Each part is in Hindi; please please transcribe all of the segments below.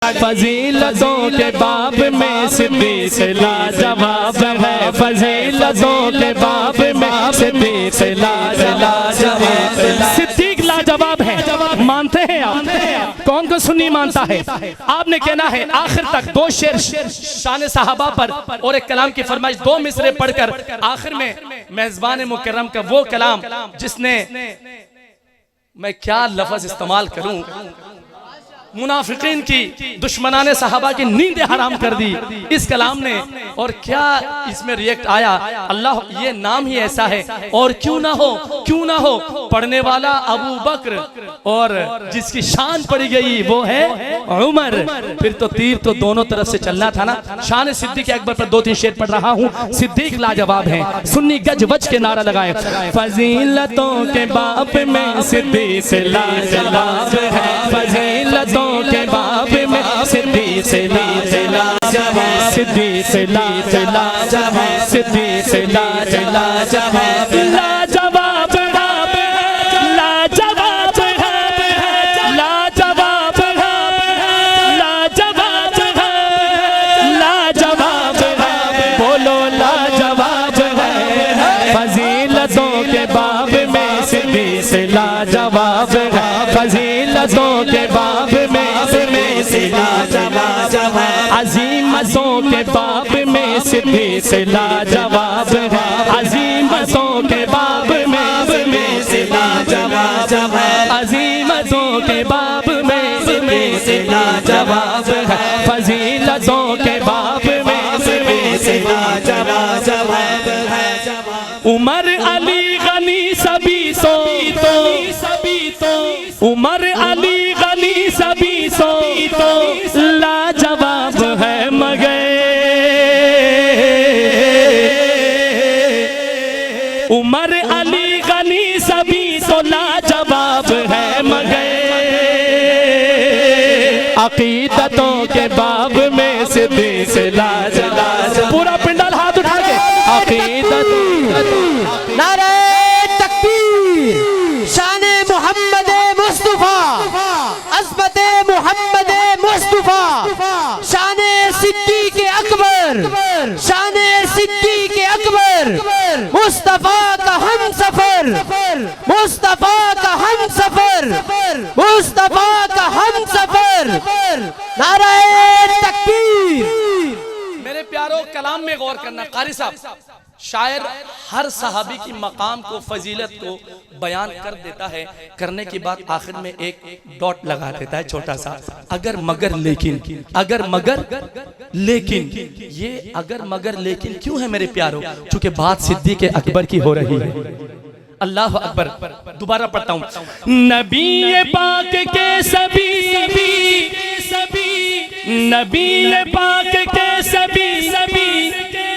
फजीलतों के बाब में सिद्दीक़ लाजवाब है, फजीलतों के बाब में सिद्दीक़ लाजवाब है। सिद्दीक़ लाजवाब है, मानते हैं आप? कौन को सुन्नी मानता है? आपने कहना है आखिर तक दो शेर शान सहाबा पर और एक कलाम की फरमाइश, दो मिसरे पढ़कर आखिर में मेजबान मुकर्रम का वो कलाम जिसने, मैं क्या लफ्ज इस्तेमाल करूं, मुनाफिकीन की दुश्मनाने सहाबा की नींद हराम कर दी इस कलाम ने। और क्या इसमें रिएक्ट आया, अल्लाह ये नाम ही ऐसा है। और क्यों ना हो पढ़ने वाला अबू बकर और जिसकी शान पड़ी गई वो है उमर। फिर तो तीर तो दोनों तरफ से चलना था ना। शान सिद्दीक़ अकबर पर दो तीन शेर पढ़ रहा हूँ। सिद्दीक़ लाजवाब है, सुन्नी गज वज के नारा लगाए। फजीलतों के बाप में सिद्दीक़ लाजवाब है, फजीलतों के बाब में सिद्दीक़ लाजवाब है, सिद्दीक़ लाजवाब है, सिद्दीक़ लाजवाब है, लाजवाब है, लाजवाब है, लाजवाब है, लाजवाब है, लाजवाब है, बोलो लाजवाब है। फजीलतों के बाब में सिद्दीक़ लाजवाब है, फजीलतों के बाब में लाजवाब है, अज़ीमतों के बाब में सिद्दीक़ लाजवाब है, अज़ीमतों के बाब में लाजवाब है, अज़ीमतों के बाब में लाजवाब है, फजीलतों के बाब में लाजवाब है। उमर अली गनी सभी तो उमर अली गनी सभी तो लाजवाब है मगर, उमर अली गनी सभी तो लाजवाब है मगर, अकीदतों के बाब में सिद्दीक़ लाजवाब। पूरा पिंडल हाथ उठा के अकीदत, नारे तकबीर, शान मोहम्मद मुस्तफा, अज़मत मोहम्मद मुस्तफा, शान सिद्दीक़ अकबर, शान सिद्दीक़ अकबर, मुस्तफा का हम सफर, मुस्तफा का हम सफर, मुस्तफा का हम सफर, नारे तकबीर। मेरे प्यारों, कलाम में गौर करना। कारी साहब, शायर हर सहाबी की मकाम को, फजीलत को बयान कर देता है, करने के बाद आखिर में एक डॉट लगा देता है छोटा सा, अगर मगर लेकिन, अगर मगर लेकिन। ये अगर मगर लेकिन क्यों है मेरे प्यारों? क्योंकि बात सिद्दीक़ अकबर की हो रही है। अल्लाह अकबर। दोबारा पढ़ता हूँ। नबी पाक के सभी नबी पाक के सभी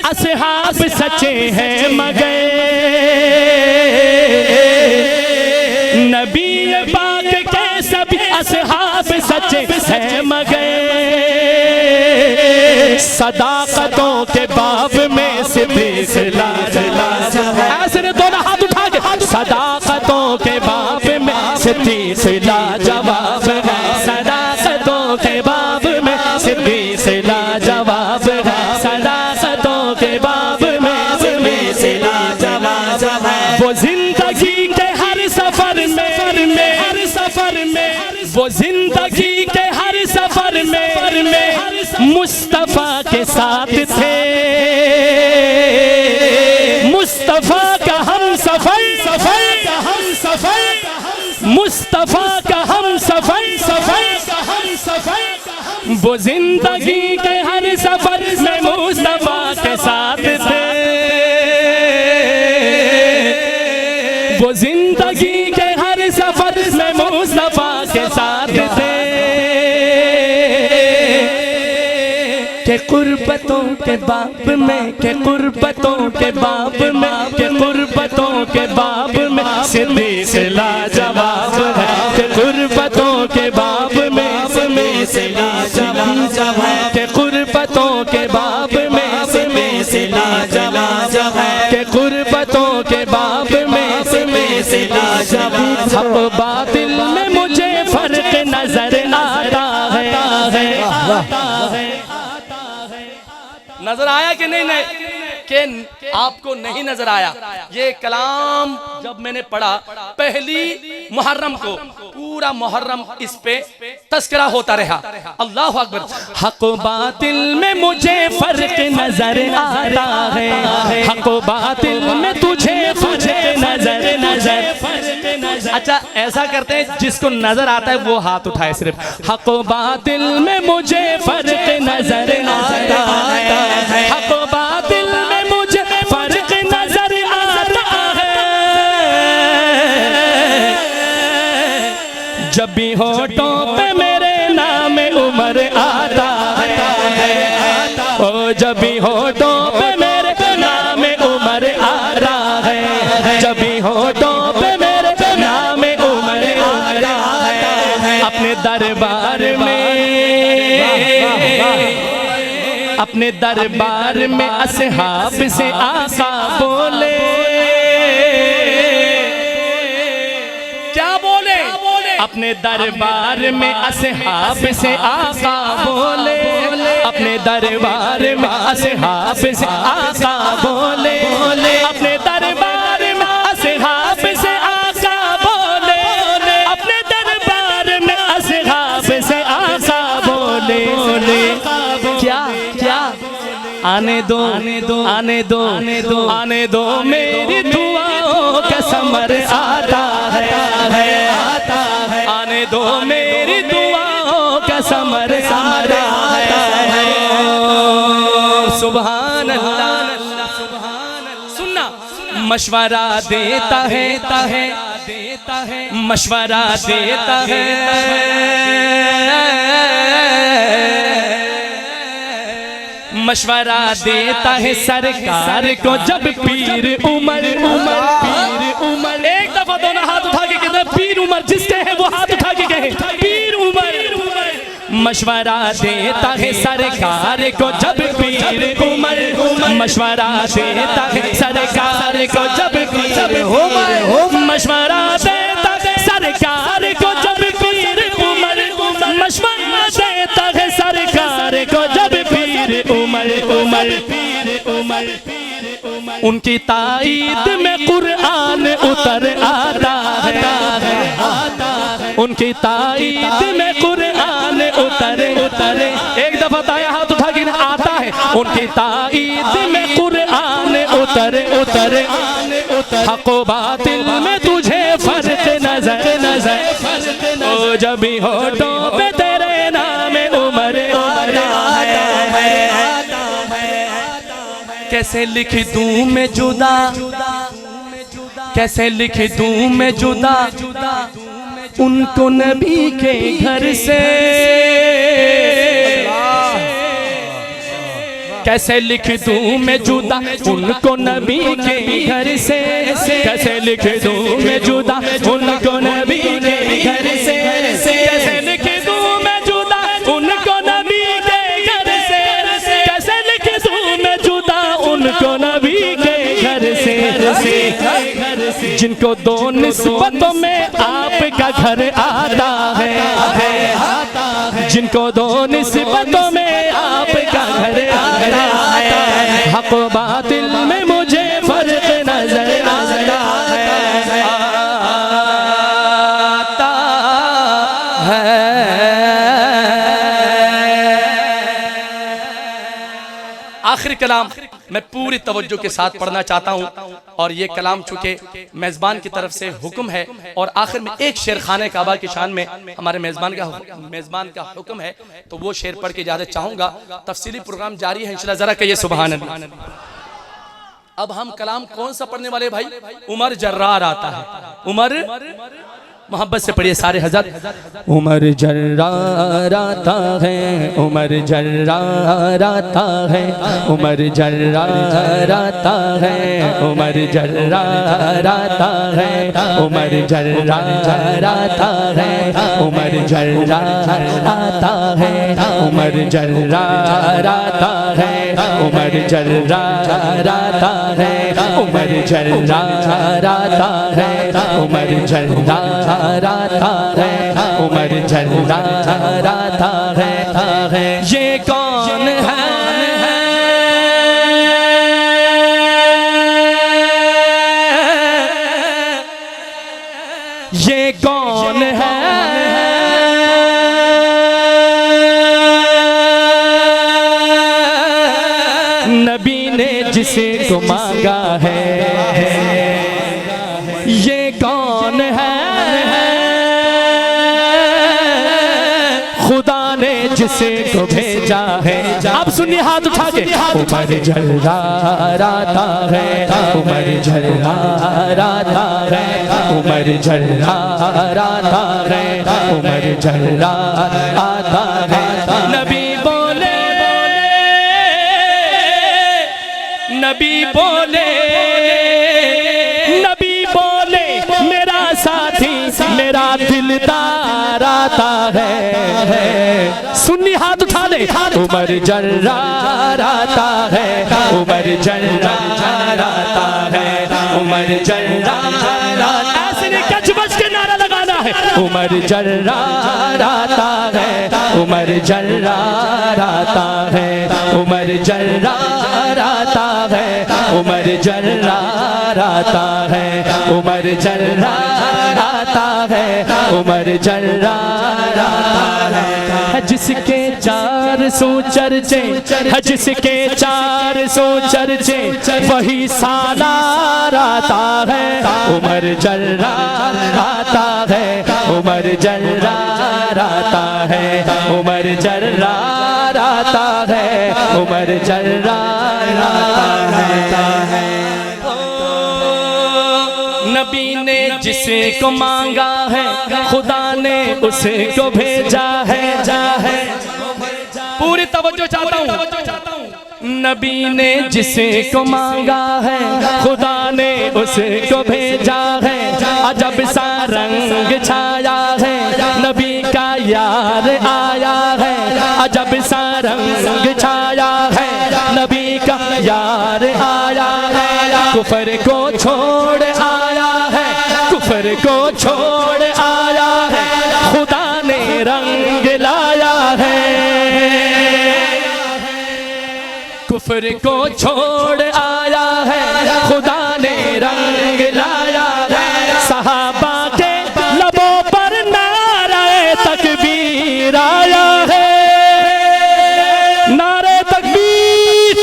असहाब सच्चे हैं मगर, नबी पाक के सभी असहाब सच्चे हैं मगर, सदाकतों के बाब में सिद्दीक़ लाजवाब है। ऐसे दोनों हाथ उठा के, सदाकतों के बाब में सिद्दीक़ लाजवाब है, सदाकतों के बाब में सिद्दीक़ लाजवाब है, सदाकतों के बाब में सिद्दीक़ लाजवाब है। वो जिंदगी के हर सफर में, हर सफर में, वो जिंदगी के हर सफर में मुस्तफा के साथ थे, मुस्तफा का हम सफर, मुस्तफा का हम सफर, वो जिंदगी के हर सफर में मुस्तफा के साथ थे, वो जिंदगी के हर सफर में मुस्तफा के साथ थे। के कुर्बतों के बाब में, के कुर्बतों के बाब में, के कुर्बतों के बाब में सिद्दीक़ लाजवाब है, के कुर्बतों के बाब में सिद्दीक़ लाजवाब है, के कुर्बतों के बाब में सिद्दीक़ लाजवाब है, के कुर्बतों के बाब में सिद्दीक़ लाजवाब। हक़ बातिल में मुझे फर्क नजर आता है, नजर आया कि नहीं? नहीं कि आपको नहीं नजर आया? ये कलाम जब मैंने पढ़ा पहली मुहर्रम को, पूरा मुहर्रम इस पे तस्करा होता रहा। अल्लाह अकबर। हक बातिल में मुझे फर्क नजर आता है, हक बातिल में तुझे नजर अच्छा ऐसा करते हैं, जिसको नजर आता है वो हाथ उठाए सिर्फ। हक बातिल में मुझे फर्क नजर आता है, हक बातिल में मुझे फर्क नजर आता है। जब भी होठों पे मेरे नाम उमर आता है, ओ जब भी होठों पे मेरे नाम उमर आ रहा है, जब भी होठों पे मेरे नाम उमर आ रहा है। अपने दरबार में असहाब से आका बोले, क्या बोले? अपने दरबार में असहाब से आका बोले, अपने दरबार में असहाब से आका बोले, अपने दरबार में असहाब से आका बोले, अपने दरबार में असहाब से आका बोले। क्या क्या आने दो आने दो आने दो आने दो आने दो मेरी दुआओं का समर आता है, आने दो मेरी दुआओं का समर आता है। सुभान अल्लाह। सुनना, मशवरा देता है मशवरा देता है, मशवरा देता है सरकार को जब पीर उमर पीर उमर। एक दफा दोनों हाथ उठा के कहते पीर उमर, जिसके है वो हाथ उठा के कहे पीर उमर। मशवरा देता है सरकार को जब पीर उमर, मशवरा देता है सरकार को जब पीर उमर, मशवरा देता है सरकार को जब पीर उमर, मशवरा देता है सरकार को जब पीर उमर उमर। उनकी ताईद में कुरान उतर आता है, उनकी ताईद में कुरान उतर। एक दफा दाया हाथ उठा के आता है, उनकी ताईद में कुरान उतर। हक बातिल में तुझे फर्क नजर, ओ जब भी होठों पे तेरे नाम उमर आता है। कैसे लिख दूं मैं जुदा, कैसे लिख दूं मैं जुदा उनको नबी के घर से, कैसे लिख दूं मैं जुदा उनको नबी के घर से, कैसे लिख दूं मैं जुदा उनको नबी के घर से, कैसे लिख दूं मैं जुदा उनको नबी के घर से, कैसे लिख दूं मैं जुदा उनको नबी के घर से। जिनको दो निस्बतों में आपका घर आता है, जिनको दो निस्बतों में आपका घर आता है। हक बातिल में मुझे फर्क नजर आता है। आखिरी कलाम मैं पूरी तवज्जो के साथ पढ़ना चाहता हूँ, और ये कलाम चूंकि मेज़बान की तरफ से हुक्म है, और आखिर में एक शेर खाने काबा की शान में हमारे मेज़बान का हुक्म है, तो वो शेर पढ़ के इजाज़त चाहूँगा। तफसीली प्रोग्राम जारी है इंशाल्लाह, ज़रा कहिए सुभान अल्लाह। अब हम कलाम कौन सा पढ़ने वाले भाई? उमर जर्रार आता है। उमर मोहब्बत से पढ़िए सारे हज़रत। उमर जर्रार आता है, उमर जर्रार आता है, उमर जर्रार आता है, उमर जर्रार आता है, उमर जर्रार आता है, उमर जर्रार आता है, उमर जर्रार आता है, उमर जर्रार आता है, उमर जर्रार आता है, उमर जर्रार आता है, उमर जर्रार आता है। है। ये कौन है? ये कौन है? नबी ने जिसे को मांगा है। ये कौन है? खुदा ने जिसे को भेजा है। आप सुनिए हाथ उठा के। उमर झलराता है, उमर झलराता है, उमर झलराता है, उमर झलराता है। नबी बोले, नबी बोले, नबी बोले, मेरा साथी मेरा दिलदार आता है। सुन्नी हाथ उठा ले। उमर झलराता है, उमर झलराता है, उमर झलराता। ऐसे नहीं कच बच के नारा लगाना है। उमर झलराता है, उमर झलराता है, उमर झलराता है, उमर झलराता है, उमर झलराता है, उमर झलराता है। जिसके 400 चर्चे, जिसके 400 चर्चे, वही सालार आता है। उमर झलराता है, उमर झलराता है, उमर झलराता है, उमर झलराता है। नबी ने जिसे को मांगा है, खुदा ने उसे को भेजा है। पूरी तवज्जो चाहता हूँ। नबी ने जिसे को मांगा है, खुदा ने उसे को भेजा है। अजब सा रंग छाया है, नबी का यार आया है। अजब सा रंग छाया है, नबी का यार आया है। कुफर को छोड़ आया है, कुफर को छोड़ आया है, खुदा ने रंग लाया है। कुफर को छोड़ आया है, खुदा ने रंग लाया है। सहाबा के लबों पर नारे तकबीर आया है, नारे तकबीर।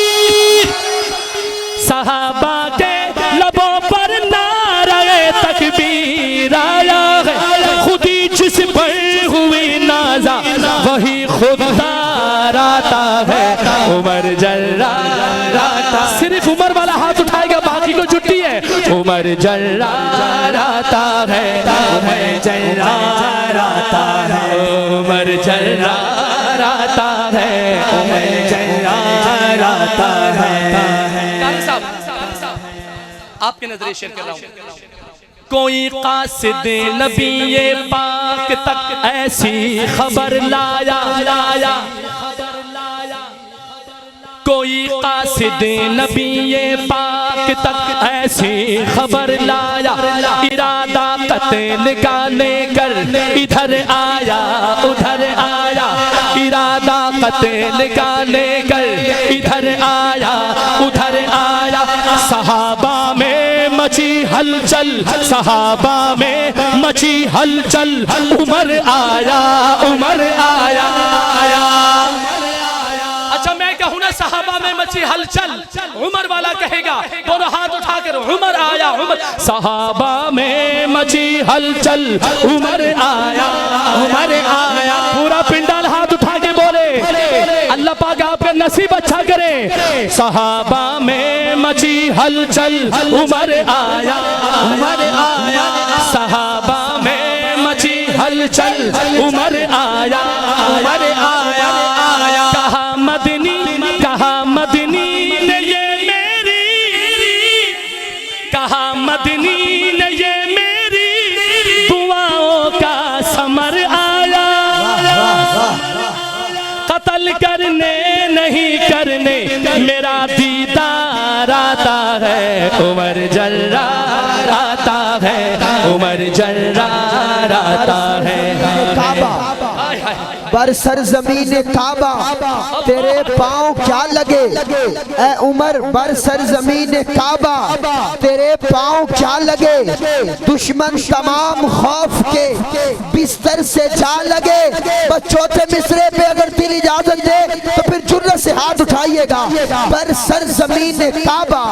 सहाबा के लबों पर नारे तकबीर आया है। खुदी जिस पर हुई नाजा, वही खुददार आता है। उमर झलराता। सिर्फ उमर वाला हाथ उठाएगा, बाकी को छुट्टी है। उमर झलराता है, उमर झलराता है, उमर झलराता है, उमर झलराता है। कारी साहब, आपके नजरे शेयर कर रहा हूँ। कोई कासिद नबी पाक तक ऐसी खबर लाया, लाया। कोई कासिद नबी पाक तक ऐसी खबर लाया। इरादा कत्ल का लेकर इधर आया, उधर आया। इरादा कत्ल का लेकर इधर आया, उधर आया। सहाबा में मची हलचल, सहाबा में मची हलचल। उमर आया, उमर आया, आया। अच्छा मैं कहूँ ना सहाबा में मची हलचल, उमर वाला कहेगा, दोनों हाथ उठाकर उमर आया, उमर। सहाबा में मची हलचल, उमर आया, उमर आया। पूरा पिंडाल हाथ उठा के बोले, अल्लाह पाक आपका नसीब अच्छा करे। सहाबा में मची हलचल, उमर आया, उमर आया। सहाबा में मची हलचल, उमर आया, उमर आया, आया। कहा मदनी, कहा मदनी ने ये मेरी, कहा मदनी ने ये मेरी दुआओं का समर आया। कत्ल करने नहीं करने मेरा दीदार आता है। उमर झलराता है, उमर झलराता है। बर सरजमीन काबा तेरे पाँव क्या लगे, ए उमर बर सरजमीन काबा तेरे पाँव क्या लगे, दुश्मन तमाम खौफ के बिस्तर से जा लगे। बस चौथे मिसरे पे अगर तेरी इजाजत दे तो फिर जुर्रत से हाथ उठाइएगा। बर सरजमीन काबा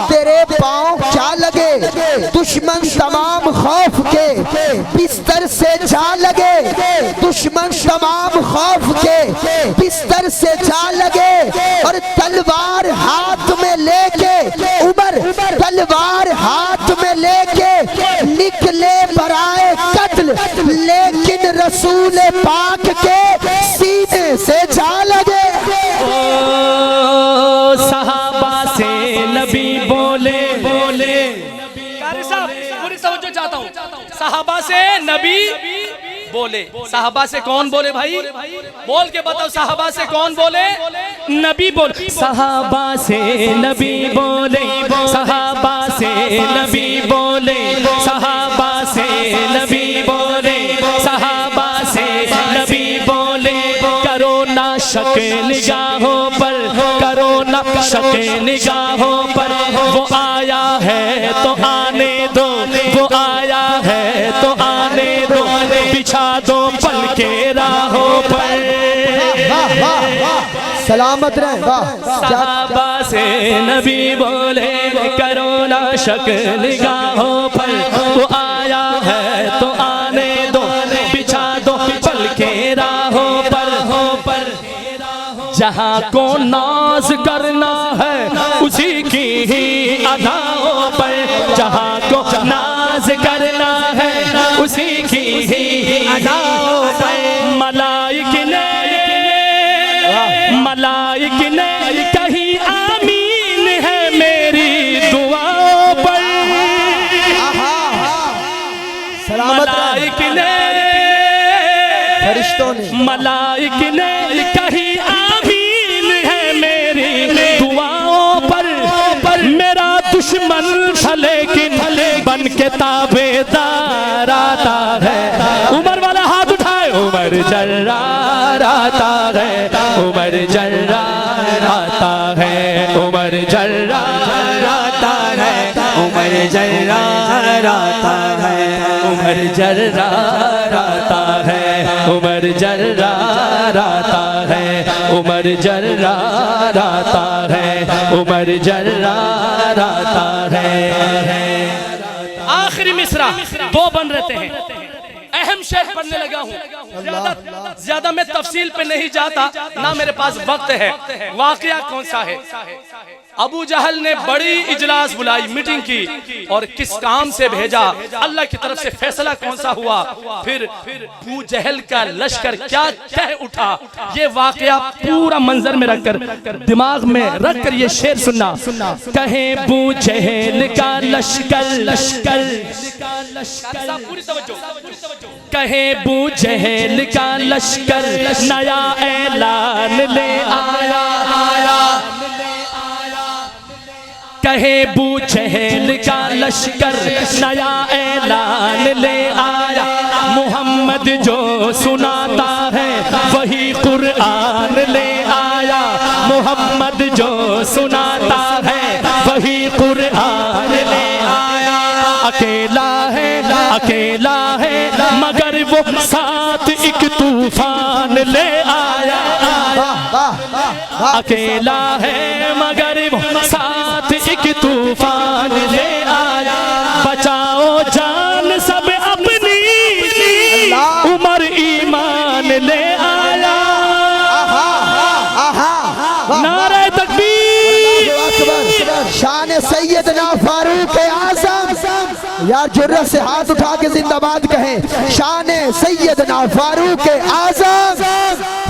तेरे पाँव क्या लगे, दुश्मन तमाम खौफ के बिस्तर से जा लगे, दुश्मन तमाम खौफ के बिस्तर से जा लगे। और तलवार हाथ में लेके उमर तलवार हाथ में लेके निकले बराए कत्ल, लेकिन रसूल पाक के सीने से जा लगे। ओ सहाबा से नबी बोले बोले, कारी साहब पूरी तवज्जो चाहता हूँ। सहाबा से नबी बोले, सहाबा से कौन बोले भाई, बोल के बताओ, सहाबा से कौन बोले, नबी बोले। सहाबा से नबी बोले, सहाबा से नबी बोले, सहाबा से नबी बोले, सहाबा से नबी बोले। करो ना शक निगाहों पर, करो ना शक निगाहों पर, वो आया है तो आने दो, वो आया है तो आने दो, बिछा दो पल के राहों पर। सलामत रहे। सहाबा से नबी बोले, करो ना शक निगाहों पर, वो आया है तो आने दो, बिछा दो पल के राहों पर। जहाँ को नाज करना है उसी की ही अदाओं पर, जहाँ को नाज करना है उसी की ही अदाओं पर। मलाइक ने कही आमीन है मेरी दुआओं पर। मलाइक ने फरिश्तों ने मलाइक ने कही आमीन है मेरी दुआओं पर। मेरा दुश्मन था लेकिन बन के ताबेदार आता है। उमर वाला हाथ उठाए, उमर जर्रार आता है, उमर जर्रार आता है, उमर जर्रार आता है, उमर जर्रार आता है, उमर जर्रार आता है, उमर जर्रार आता है, उमर जर्रार आता है, उमर जर्रार आता है। आखिरी मिसरा दो बन रहते हैं, अहम शेर पढ़ने लगा हूँ। ज्यादा मैं तफसील पे नहीं जाता, ना मेरे पास वक्त है। वाकया कौन सा है, अबू जहल ने बड़ी इजलास बुलाई, मीटिंग की, और किस काम से भेजा, अल्लाह की तरफ से फैसला कौन सा हुआ, फिर अबू जहल का लश्कर क्या कह उठा, ये वाकया पूरा मंजर में रखकर, दिमाग में रखकर ये शेर सुनना। कहे अबू जहल का लश्कर, लश्कर पूरी तवज्जो, कहे अबू जहल का लश्कर नया ऐलान ले आया, कहे अबू जहल का लश्कर नया ऐलान ले आया। मोहम्मद जो सुनाता है वही कुरान ले आया, मोहम्मद जो सुनाता है वही कुरान ले आया। अकेला है, अकेला है, मगर वो साथ एक तूफान ले आया। अकेला है मगर वो साथ एक तूफान ले आया। बचाओ जान सब अपनी, उमर ईमान ले आया। नारे तकबीर। शान सैयदना फारूक आज़म, यार जुर्रत से हाथ उठा के जिंदाबाद कहें। शान सैयदना फारूक आज़म,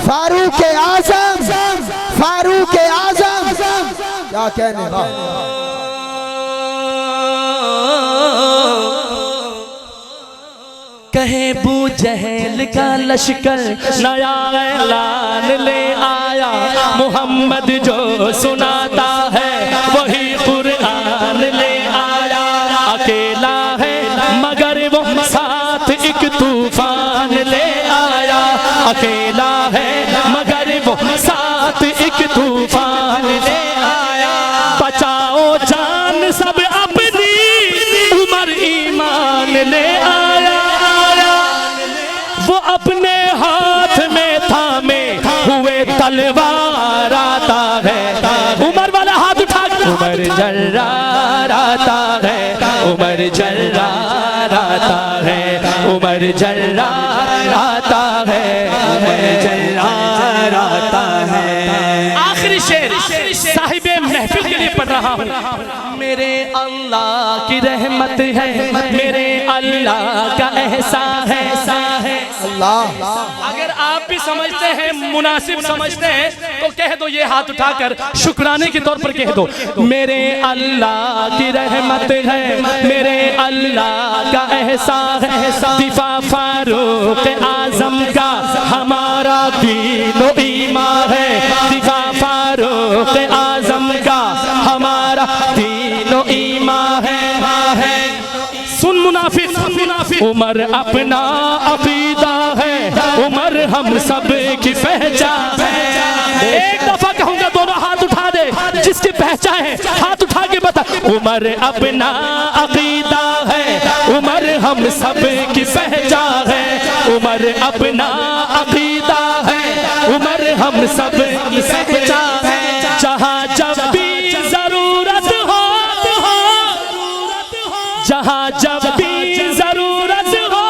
फारूक आज़म, फारूक आज़म, क्या कहने। कहे अबू जहल का लश्कर नया ऐलान ले आया। मोहम्मद जो सुनाता है वही कुरान ले आया। अकेला है मगर वो साथ एक तूफान ले आया। अकेला तलवार आता है। उमर वाला हाथ उठा के उमर जर्राता है, उमर जर्राता है, उमर जर्राता है, उमर जर्राता है। आखिरी शेर साहिबे महफिल के लिए पढ़ रहा हूँ। मेरे अल्लाह की रहमत है, मेरे अल्लाह का एहसान है। अल्लाह अगर आप भी समझते हैं, मुनासिब समझते हैं, तो कह दो, ये हाथ उठाकर शुक्राने के तौर पर कह दो, मेरे अल्लाह की रहमत है, मेरे अल्लाह का एहसान है। दिफा फारूक आजम का हमारा दीन व ईमान है। दिफा फारूक आजम का हमारा दीन व ईमान है। सुन मुनाफिक, उमर अपना अकीदा है, उमर हम सब की पहचान है। एक दफा कहूंगा, दोनों हाथ उठा दे जिसकी पहचान है, हाथ उठा के बता। उमर अपना अकीदा है, उमर हम सब की पहचान है। उमर अपना अकीदा है, उमर हम सब की पहचान है। जहाँ जब भी जरूरत हो, जहाँ जब भी जरूरत हो,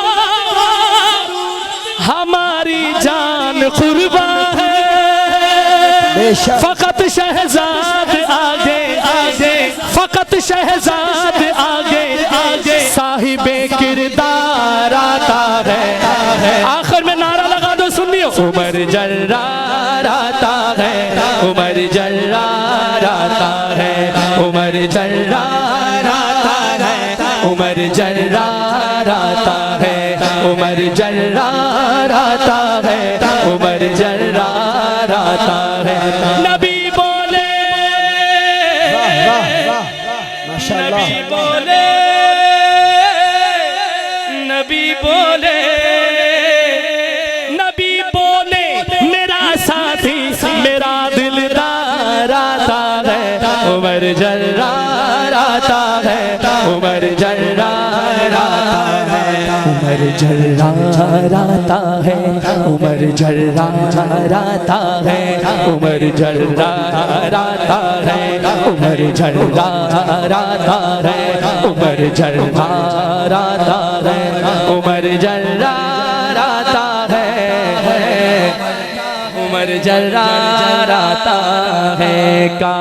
हमारी जान कुर्बान है। फकत शहजाद आगे आगे, फकत शहजाद आगे आगे, साहिबे किरदार आता है। आखिर में नारा लगा दो, सुनियो। उमर जर्राता है, उमर जर्राता है, उमर जर्राता है, उमर जर्राता है, उमर जर्राता है, उमर जर्राता है। नबी बोले, नबी बोले, नबी बोले, नबी बोले, मेरा साथी मेरा दिलदार आता है। उमर जर्राता है, उमर जर्राता है, उमर जर्राता है, उमर जर्राता है, उमर जर्राता है, उमर जर्राता है, उमर जर्राता है, उमर जर्राता है, उमर जर्राता है का